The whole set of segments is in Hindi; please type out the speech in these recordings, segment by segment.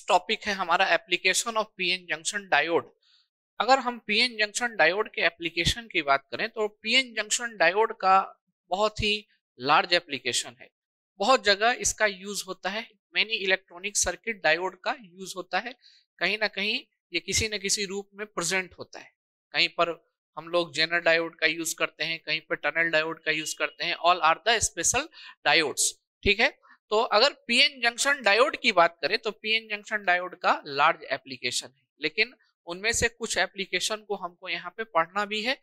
नेक्स्ट टॉपिक है हमारा application of PN junction diode. अगर हम पीएन जंक्शन डायोड के एप्लीकेशन की बात करें तो पीएन जंक्शन डायोड का बहुत ही लार्ज एप्लीकेशन है। बहुत जगह इसका यूज होता है, मेनी इलेक्ट्रॉनिक सर्किट डायोड का यूज होता है। कहीं ना कहीं ये किसी न किसी रूप में प्रेजेंट होता है। कहीं पर हम लोग जेनर डायोड का यूज करते हैं, कहीं पर टनल डायोड का यूज करते हैं। All are the special diodes. ठीक है, तो अगर पीएन जंक्शन डायोड की बात करें तो पीएन जंक्शन डायोड का लार्ज एप्लीकेशन है, लेकिन उनमें से कुछ एप्लीकेशन को हमको यहाँ पे पढ़ना भी है।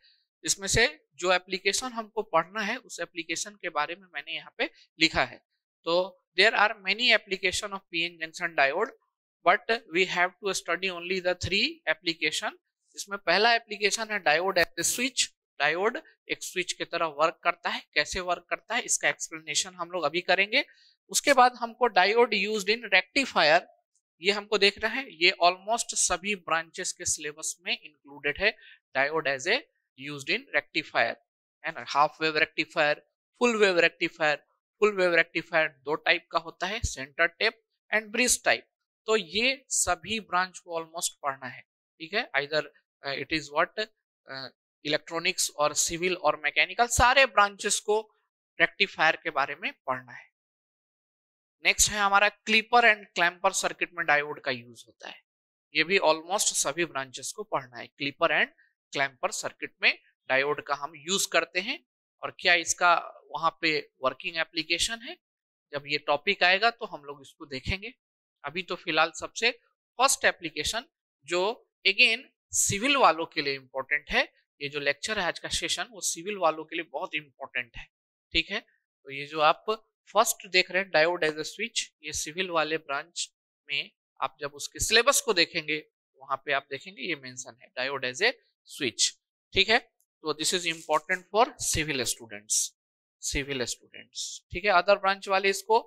इसमें से जो एप्लीकेशन हमको पढ़ना है उस एप्लीकेशन के बारे में मैंने यहाँ पे लिखा है। तो there are many application of PN junction diode, but we have to study only the 3 application. इसमें पहला एप्लीकेशन है diode as a switch. Diode एक स्विच की तरह वर्क करता है। कैसे वर्क करता है इसका एक्सप्लेनेशन हम लोग अभी करेंगे। उसके बाद हमको डायोड यूज्ड इन रेक्टिफायर, ये हमको देखना है। ये ऑलमोस्ट सभी ब्रांचेस के सिलेबस में इंक्लूडेड है। Diode as a used in rectifier है ना। Half wave rectifier, full wave rectifier. Full wave rectifier 2 type का होता है, centre tap and bridge type. तो ये सभी ब्रांच को ऑलमोस्ट पढ़ना है। ठीक है, either it is what electronics और सिविल और मैकेनिकल, सारे ब्रांचेस को रेक्टिफायर के बारे में पढ़ना है। नेक्स्ट है हमारा क्लीपर एंड क्लैंपर सर्किट में डायोड का यूज होता है। ये भी ऑलमोस्ट सभी ब्रांचेस को पढ़ना है। क्लीपर एंड क्लैंपर सर्किट में डायोड का हम यूज करते हैं और क्या इसका वहां पे वर्किंग एप्लीकेशन है। जब ये टॉपिक आएगा तो हम लोग इसको देखेंगे। अभी तो फिलहाल सबसे फर्स्ट एप्लीकेशन जो अगेन सिविल वालों के लिए इंपॉर्टेंट है, ये जो लेक्चर है आज का सेशन वो सिविल वालों के लिए बहुत इंपॉर्टेंट है। ठीक है, तो ये जो आप फर्स्ट देख रहे हैं डायोड एज ए स्विच, ये सिविल वाले ब्रांच में आप जब उसके सिलेबस को देखेंगे वहां पे आप देखेंगे ये मेंशन है डायोड एज ए स्विच। ठीक है, तो this is important for civil students. Civil students ठीक है, अदर ब्रांच वाले इसको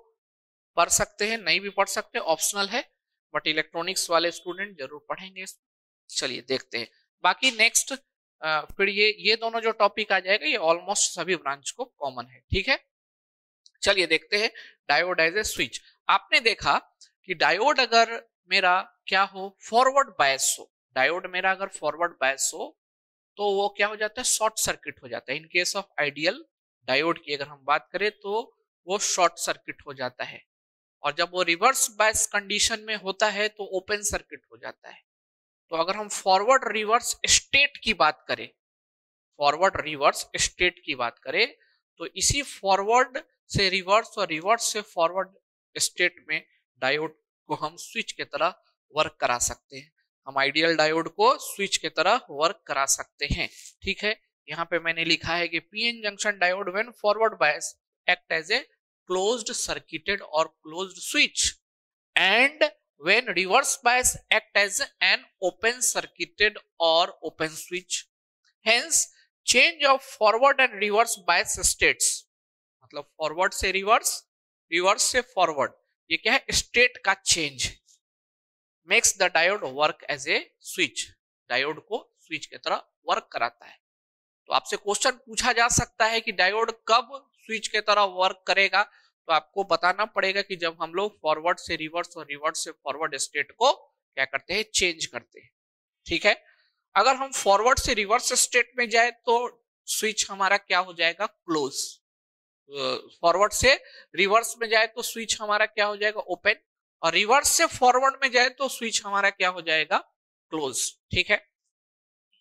पढ़ सकते हैं, नहीं भी पढ़ सकते, ऑप्शनल है, बट इलेक्ट्रॉनिक्स वाले स्टूडेंट जरूर पढ़ेंगे इसको। चलिए देखते हैं बाकी नेक्स्ट। फिर ये दोनों जो टॉपिक आ जाएगा ये ऑलमोस्ट सभी ब्रांच को कॉमन है। ठीक है, चलिए देखते हैं डायोड एज ए स्विच। आपने देखा कि डायोड अगर मेरा क्या हो, फॉरवर्ड बायस हो, डायोड मेरा अगर फॉरवर्ड बायस हो तो वो क्या हो जाता है, शॉर्ट सर्किट हो जाता है। In case of ideal diode की अगर हम बात करें तो वो शॉर्ट सर्किट हो जाता है, और जब वो रिवर्स बायस कंडीशन में होता है तो ओपन सर्किट हो जाता है। तो अगर हम फॉरवर्ड रिवर्स स्टेट की बात करें, फॉरवर्ड रिवर्स स्टेट की बात करें तो इसी फॉरवर्ड से रिवर्स और रिवर्स से फॉरवर्ड स्टेट में डायोड को हम स्विच की तरह वर्क करा सकते हैं। हम आइडियल डायोड को स्विच की तरह वर्क करा सकते हैं। ठीक है, यहाँ पे मैंने लिखा है कि PN junction diode when forward bias act as a closed circuited और closed switch, and when reverse bias act as an open circuited or open switch. Hence change of forward and reverse bias states, मतलब फॉरवर्ड से रिवर्स, रिवर्स से फॉरवर्ड, ये क्या है, स्टेट का change makes the diode work as a switch. Diode को स्विच की तरह वर्क कराता है। तो आपसे क्वेश्चन पूछा जा सकता है कि डायोड कब स्विच की तरह वर्क करेगा, तो आपको बताना पड़ेगा कि जब हम लोग फॉरवर्ड से रिवर्स और रिवर्स से फॉरवर्ड स्टेट को क्या करते हैं, चेंज करते हैं। ठीक है, अगर हम फॉरवर्ड से रिवर्स स्टेट में जाए तो स्विच हमारा क्या हो जाएगा, क्लोज। फॉरवर्ड से रिवर्स में जाए तो स्विच हमारा क्या हो जाएगा, ओपन, और रिवर्स से फॉरवर्ड में जाए तो स्विच हमारा क्या हो जाएगा, क्लोज। ठीक है,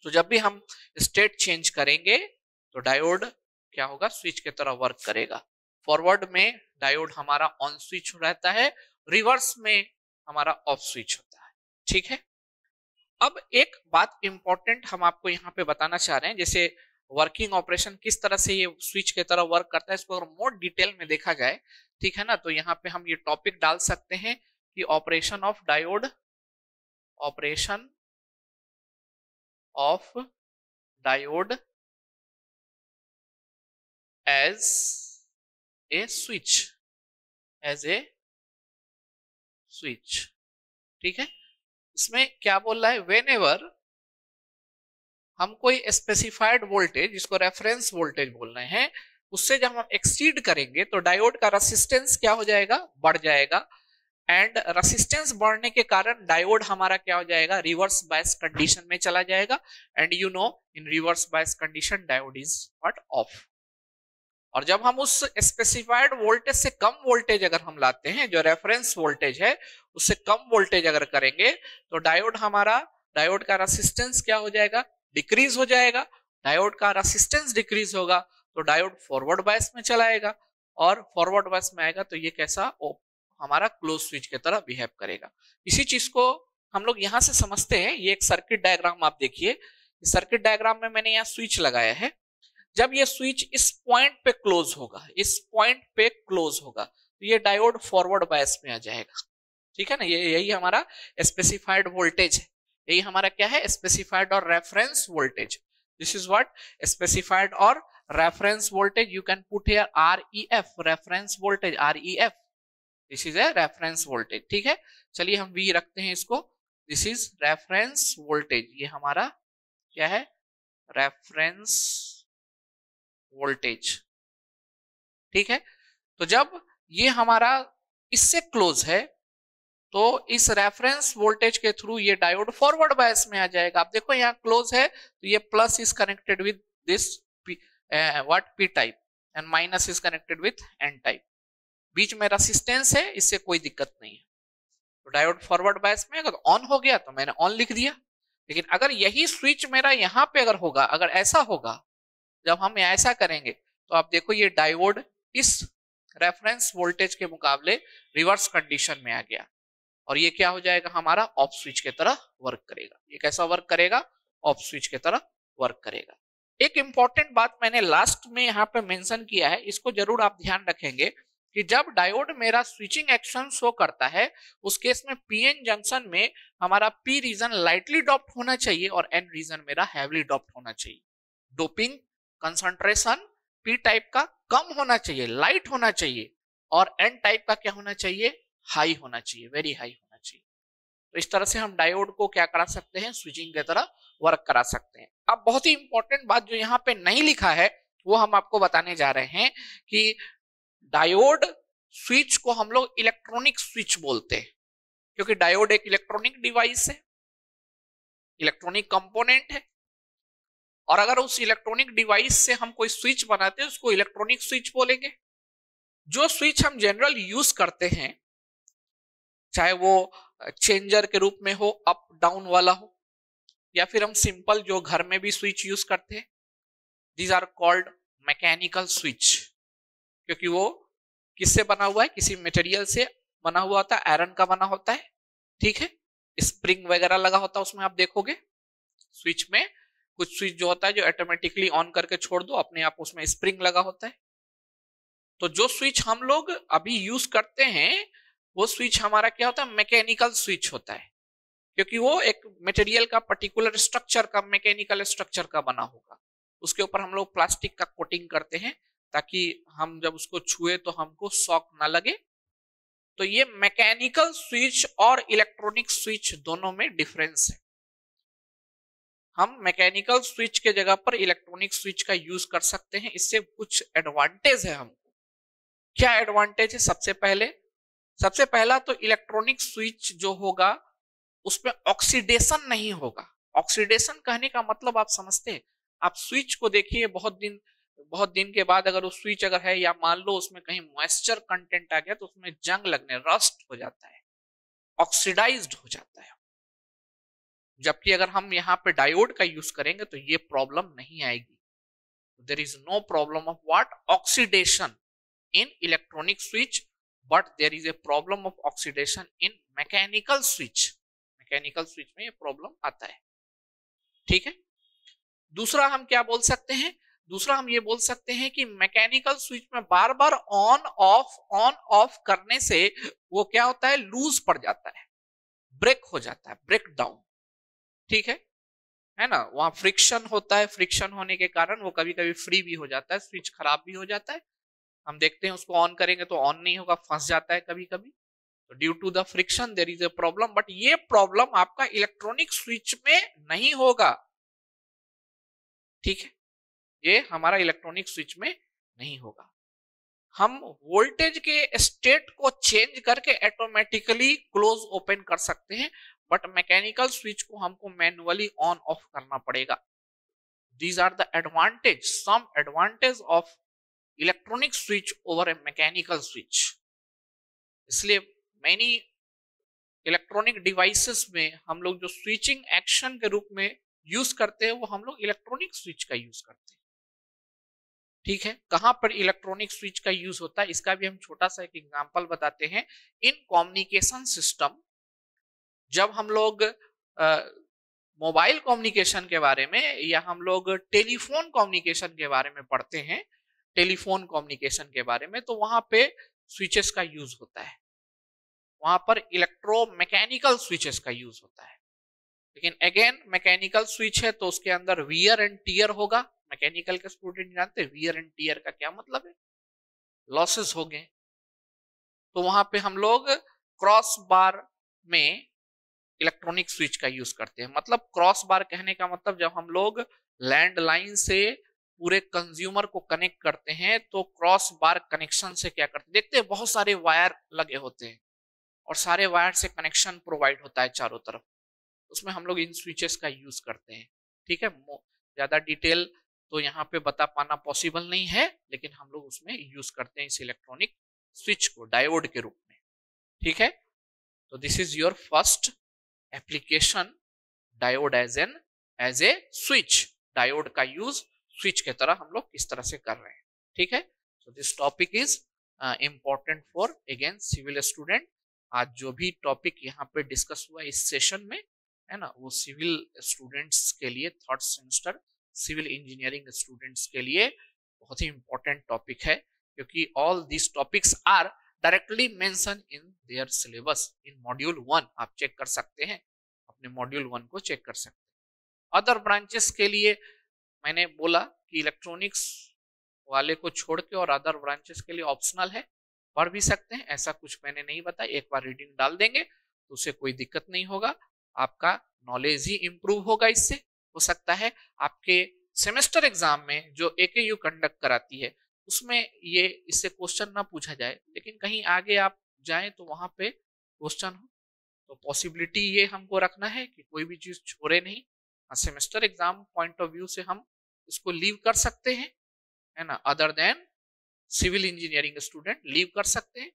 तो जब भी हम स्टेट चेंज करेंगे तो डायोड क्या होगा, स्विच की तरह वर्क करेगा। फॉरवर्ड में डायोड हमारा ऑन स्विच रहता है, रिवर्स में हमारा ऑफ स्विच होता है। ठीक है, अब एक बात इंपॉर्टेंट हम आपको यहाँ पे बताना चाह रहे हैं, जैसे वर्किंग ऑपरेशन किस तरह से ये स्विच की तरह वर्क करता है, इसको अगर मोर डिटेल में देखा जाए, ठीक है ना, तो यहाँ पे हम ये टॉपिक डाल सकते हैं कि operation of diode, operation of diode as a switch, as a switch. ठीक है, इसमें क्या बोल रहा है, वेन एवर हम कोई स्पेसिफाइड वोल्टेज, जिसको रेफरेंस वोल्टेज बोल रहे हैं, उससे जब हम एक्सीड करेंगे तो डायोड का रेसिस्टेंस क्या हो जाएगा, बढ़ जाएगा। एंड रेसिस्टेंस बढ़ने के कारण डायोड हमारा क्या हो जाएगा, रिवर्स बायस कंडीशन में चला जाएगा। And you know in reverse bias condition diode is what, of. और जब हम उस स्पेसिफाइड वोल्टेज से कम वोल्टेज अगर हम लाते हैं, जो रेफरेंस वोल्टेज है उससे कम वोल्टेज अगर करेंगे, तो डायोड का रेसिस्टेंस क्या हो जाएगा, डिक्रीज हो जाएगा। डायोड का रेसिस्टेंस डिक्रीज होगा तो डायोड फॉरवर्ड बायस में चलाएगा, और फॉरवर्ड बायस में आएगा तो ये कैसा, हमारा क्लोज स्विच की तरह बिहेव करेगा। इसी चीज को हम लोग यहां से समझते हैं। ये एक सर्किट डायग्राम आप देखिए, सर्किट डायग्राम में मैंने यहाँ स्विच लगाया है। जब ये स्विच इस पॉइंट पे क्लोज होगा, इस पॉइंट पे क्लोज होगा, तो ये डायोड फॉरवर्ड बायस में आ जाएगा। ठीक है ना, ये यही हमारा स्पेसिफाइड वोल्टेज है, यही हमारा क्या है, स्पेसिफाइड और reference voltage. This is what specified और reference voltage. You can put here REF, reference voltage, REF, this is a reference voltage. ठीक है, चलिए हम V रखते हैं इसको, दिस इज रेफरेंस वोल्टेज। ये हमारा क्या है, रेफरेंस वोल्टेज। ठीक है, तो जब ये हमारा इससे क्लोज है तो इस रेफरेंस वोल्टेज के थ्रू ये डायोड फॉरवर्ड बायस में आ जाएगा। आप देखो यहाँ क्लोज है तो ये plus is connected with this what, P type, and minus is connected with N type. बीच में रेसिस्टेंस है, इससे कोई दिक्कत नहीं है। तो डायोड फॉरवर्ड बायस में अगर ऑन हो गया तो मैंने ऑन लिख दिया। लेकिन अगर यही स्विच मेरा यहाँ पे अगर होगा, अगर ऐसा होगा, जब हम ऐसा करेंगे तो आप देखो ये डायोड इस रेफरेंस वोल्टेज के मुकाबले रिवर्स कंडीशन में आ गया, और ये क्या हो जाएगा, हमारा ऑफ स्विच की तरह वर्क करेगा। ये कैसा वर्क करेगा, ऑफ स्विच की तरह वर्क करेगा। एक इंपॉर्टेंट बात मैंने लास्ट में यहाँ पे मेंशन किया है, इसको जरूर आप ध्यान रखेंगे कि जब डायोड मेरा स्विचिंग एक्शन शो करता है, उस केस में पीएन जंक्शन में हमारा पी रीजन लाइटली डॉप्ड होना चाहिए और एन रीजन मेरा हैवली डॉप्ड होना चाहिए। डोपिंग कंसंट्रेशन पी टाइप का कम होना चाहिए, लाइट होना चाहिए, और एन टाइप का क्या होना चाहिए, हाई होना चाहिए, वेरी हाई होना चाहिए। तो इस तरह से हम डायोड को क्या करा सकते हैं, स्विचिंग की तरह वर्क करा सकते हैं। अब बहुत ही इंपॉर्टेंट बात जो यहाँ पे नहीं लिखा है वो हम आपको बताने जा रहे हैं कि डायोड स्विच को हम लोग इलेक्ट्रॉनिक स्विच बोलते हैं, क्योंकि डायोड एक इलेक्ट्रॉनिक डिवाइस है, इलेक्ट्रॉनिक कंपोनेंट है। और अगर उस इलेक्ट्रॉनिक डिवाइस से हम कोई स्विच बनाते हैं उसको इलेक्ट्रॉनिक स्विच बोलेंगे। जो स्विच हम जनरल यूज करते हैं, चाहे वो चेंजर के रूप में हो, अप डाउन वाला हो, या फिर हम सिंपल जो घर में भी स्विच यूज करते हैं, these are called mechanical switch, क्योंकि वो किससे बना हुआ है, किसी मटेरियल से बना हुआ होता है, आयरन का बना होता है। ठीक है, स्प्रिंग वगैरह लगा होता है उसमें, आप देखोगे स्विच में कुछ स्विच जो होता है जो ऑटोमेटिकली ऑन करके छोड़ दो, अपने आप उसमें स्प्रिंग लगा होता है। तो जो स्विच हम लोग अभी यूज करते हैं वो स्विच हमारा क्या होता है, मैकेनिकल स्विच होता है, क्योंकि वो एक मटेरियल का पर्टिकुलर स्ट्रक्चर का, मैकेनिकल स्ट्रक्चर का बना होगा। उसके ऊपर हम लोग प्लास्टिक का कोटिंग करते हैं ताकि हम जब उसको छुए तो हमको शॉक ना लगे। तो ये मैकेनिकल स्विच और इलेक्ट्रॉनिक स्विच दोनों में डिफरेंस है। हम मैकेनिकल स्विच के जगह पर इलेक्ट्रॉनिक स्विच का यूज कर सकते हैं। इससे कुछ एडवांटेज है हमको। क्या एडवांटेज है? सबसे पहला तो इलेक्ट्रॉनिक स्विच जो होगा उसमें ऑक्सीडेशन नहीं होगा। ऑक्सीडेशन कहने का मतलब आप समझते हैं? आप स्विच को देखिए, बहुत दिन के बाद अगर वो स्विच अगर है, या मान लो उसमें कहीं मॉइस्चर कंटेंट आ गया तो उसमें जंग लगने, रस्ट हो जाता है, ऑक्सीडाइज्ड हो जाता है। जबकि अगर हम यहाँ पे डायोड का यूज करेंगे तो ये प्रॉब्लम नहीं आएगी। There is no problem of what, oxidation in electronic switch, but there is a problem of oxidation in mechanical switch. Mechanical switch में ये प्रॉब्लम आता है। ठीक है, दूसरा हम क्या बोल सकते हैं? दूसरा हम ये बोल सकते हैं कि मैकेनिकल स्विच में बार बार ऑन ऑफ करने से वो क्या होता है, लूज पड़ जाता है, ब्रेक हो जाता है, ब्रेक डाउन। ठीक है ना, वहां फ्रिक्शन होता है, फ्रिक्शन होने के कारण वो कभी कभी फ्री भी हो जाता है, स्विच खराब भी हो जाता है। हम देखते हैं उसको ऑन करेंगे तो ऑन नहीं होगा, फंस जाता है कभी कभी। तो due to the friction there is a problem, but ये प्रॉब्लम आपका इलेक्ट्रॉनिक स्विच में नहीं होगा। ठीक है, ये हमारा इलेक्ट्रॉनिक स्विच में नहीं होगा। हम वोल्टेज के स्टेट को चेंज करके ऑटोमेटिकली क्लोज ओपन कर सकते हैं, बट मैकेनिकल स्विच को हमको मैन्युअली ऑन ऑफ करना पड़ेगा। These are the advantage, some advantage of electronic switch over a mechanical switch. इसलिए many इलेक्ट्रॉनिक डिवाइसेस में हम लोग जो स्विचिंग एक्शन के रूप में यूज करते हैं वो हम लोग इलेक्ट्रॉनिक स्विच का यूज करते हैं। ठीक है, कहां पर इलेक्ट्रॉनिक स्विच का यूज होता है इसका भी हम छोटा सा एक एग्जांपल बताते हैं। इन कम्युनिकेशन सिस्टम, जब हम लोग मोबाइल कम्युनिकेशन के बारे में या हम लोग टेलीफोन कम्युनिकेशन के बारे में पढ़ते हैं, टेलीफोन कम्युनिकेशन के बारे में, तो वहां पे स्विचेस का यूज होता है, वहां पर इलेक्ट्रोमैकेनिकल स्विचेस का यूज होता है। लेकिन अगेन मैकेनिकल स्विच है तो उसके अंदर वियर एंड टीयर होगा। मैकेनिकल के स्टूडेंट जानते हैं वियर एंड टीयर का क्या मतलब है, लॉसेस हो गए। तो वहां पे हम लोग क्रॉस बार में इलेक्ट्रॉनिक स्विच का यूज करते हैं। मतलब क्रॉस बार कहने का मतलब जब हम लोग लैंडलाइन से पूरे कंज्यूमर को कनेक्ट करते हैं तो क्रॉस बार कनेक्शन से क्या करते हैं, देखते हैं बहुत सारे वायर लगे होते हैं और सारे वायर से कनेक्शन प्रोवाइड होता है चारों तरफ, उसमें हम लोग इन स्विचेस का यूज करते हैं। ठीक है, ज्यादा डिटेल तो यहाँ पे बता पाना पॉसिबल नहीं है, लेकिन हम लोग उसमें यूज करते हैं इस इलेक्ट्रॉनिक स्विच को डायोड के रूप में। ठीक है, तो this is your first application, diode as a switch. Diode का यूज स्विच के तरह हम लोग किस तरह से कर रहे हैं। ठीक है, so this topic is important for again civil student. आज जो भी टॉपिक यहाँ पे डिस्कस हुआ इस सेशन में है ना, वो सिविल स्टूडेंट्स के लिए, third semester civil engineering students के लिए बहुत ही इंपॉर्टेंट टॉपिक है, क्योंकि all this topics are directly mention in their syllabus in module 1। आप चेक कर सकते हैं, अपने मॉड्यूल 1 को चेक कर सकते हैं। अदर ब्रांचेस के लिए मैंने बोला कि इलेक्ट्रॉनिक्स वाले को छोड़ के और अदर ब्रांचेस के लिए ऑप्शनल है, पढ़ भी सकते हैं, ऐसा कुछ मैंने नहीं बताया। एक बार रीडिंग डाल देंगे तो उसे कोई दिक्कत नहीं होगा, आपका नॉलेज ही इंप्रूव होगा। इससे हो सकता है आपके सेमेस्टर एग्जाम में जो AKU कंडक्ट कराती है उसमें ये इससे क्वेश्चन ना पूछा जाए, लेकिन कहीं आगे आप जाएं तो वहां पे क्वेश्चन हो, तो पॉसिबिलिटी ये हमको रखना है कि कोई भी चीज छोड़े नहीं। Semester exam point of view से हम इसको लीव कर सकते हैं, है ना, other than civil engineering student leave कर सकते हैं,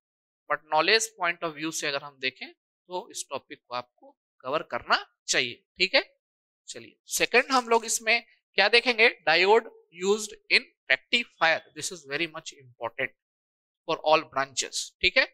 but knowledge point of view से अगर हम देखें तो इस टॉपिक को आपको कवर करना चाहिए। ठीक है, चलिए सेकंड हम लोग इसमें क्या देखेंगे, diode used in rectifier. This is very much important for all branches. ठीक है,